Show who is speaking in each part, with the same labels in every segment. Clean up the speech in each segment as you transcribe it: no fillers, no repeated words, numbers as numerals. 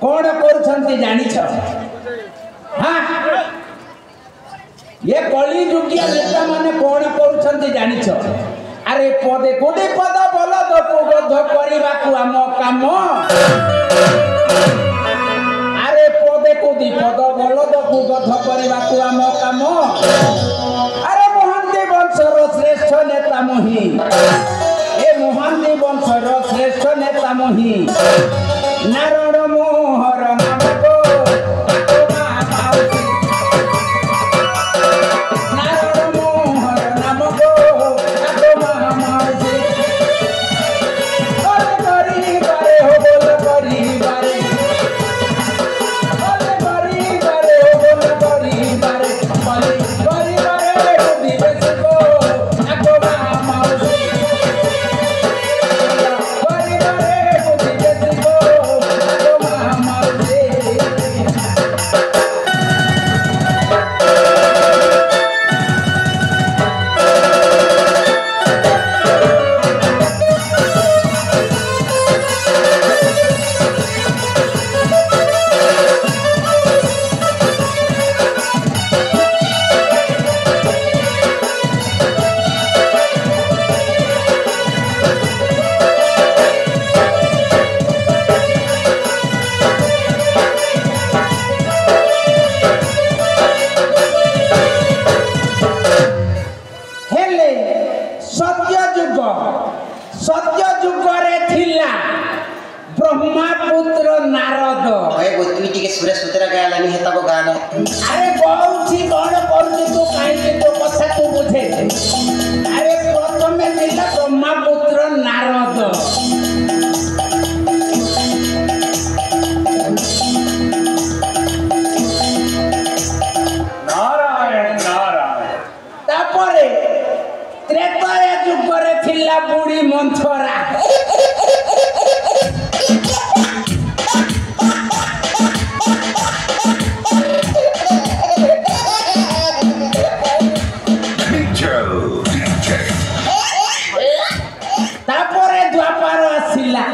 Speaker 1: कौन कर जानिछ हाँ ये कली जुगिया नेता माने कौन कर जानिछ अरे पदे कोदे पद बोल दो गध करबा को आम काम अरे पदे कोदे पद बोल दो गध करबा को आम काम अरे महांती वंशर श्रेष्ठ नेता मोही ए महांती वंशर श्रेष्ठ नेता मोही नारायण मोहर नाम को नारायण मोहर नाम को आगो महामासी बोल करी बारे हो बोल करी बारे बोल करी बारे हो बोल करी बारे बोल करी बारे दिवस को आगो महामासी सत्य जुग रे थिला ब्रह्मपुत्र नारद
Speaker 2: ओए गोतनी टिके सुरेश सुतरा गालानी हेता को गाना
Speaker 1: अरे बहुची कोन करती तू काहे तो कथा तू बुझे अरे प्रथमे थिला ब्रह्मपुत्र नारद नारायण नारायण तापरे त्रेता जुग रे थिला बुढ़ी मंथरा तापरे द्वापर आसिला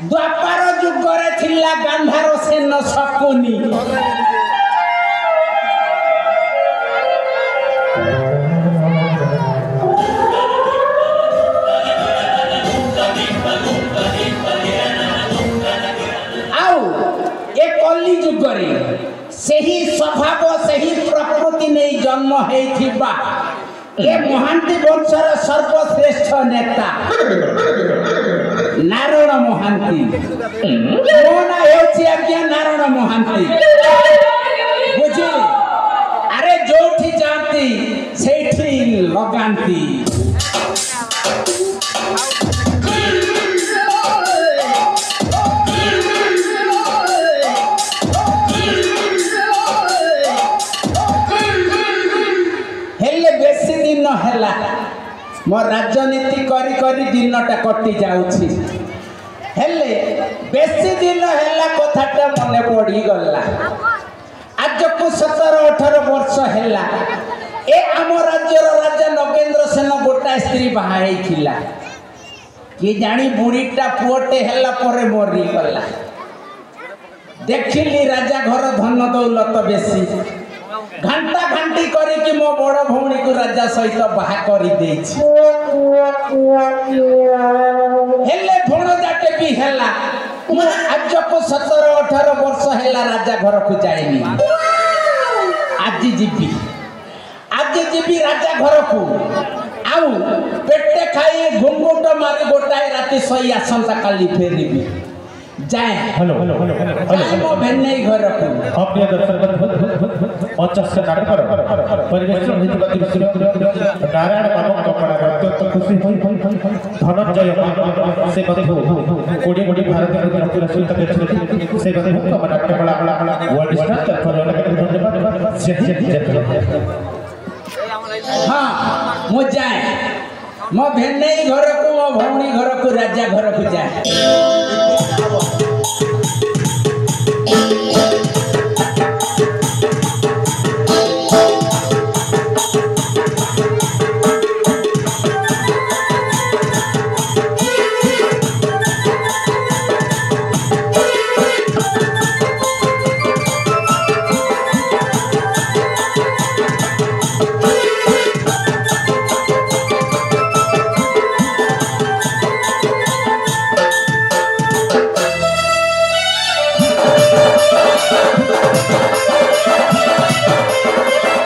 Speaker 1: द्वापर जुग रे थिला गांधार सेन शकुनी कली जुगरे सही स्वभाव सही प्रकृति नहीं जन्म हेथिबा ए महांती वंशर सर्वश्रेष्ठ नेता नारायण महांती मो ना हेउछि आज्ञा नारायण महांती बुझे अरे जोठी जाती सेठी लगांती हेला मो राजनीति करी करी दिनटा कटि जाउछि हेले बेसी दिन हेला कथाटा मने पड़ी गला आज को 17-18 वर्ष हेला ए आम राज्यर राजा नगेंद्र सेन गोटा स्त्री बाहाई थिला कि जानी बुढ़ीटा पुओटे हेला परे मरी गला देखिली राजा घर धन दौलत बेसी घंटा घंटी करी कि मो बड़ भौणी को राजा सहित बाहा करी देछि हेले भण जाटे भी हेला आज को 17-18 वर्ष हेला राजा घर को जाइनी आज जीवी राजा घर को आउ पेटे खाई घुंघुट मारी गोटाए राति सही आसंता काली फेरिबी जाए हेलो हेलो हेलो हेलो मो भेन्नै घर को
Speaker 3: अपने दर्शक 50 नाटक परिवेश होइतबा दृश्य नारायण बाबू कपड़ा अत्यंत खुशी धनंजय से बधु कोडी कोडी भारत के रसूल तक से बधु नाट्य कला वर्ल्ड स्टार तरफ धन्यवाद
Speaker 1: हां मो जाए मो भेन्नै घर को मो भौणी घर को राजा घर को जाए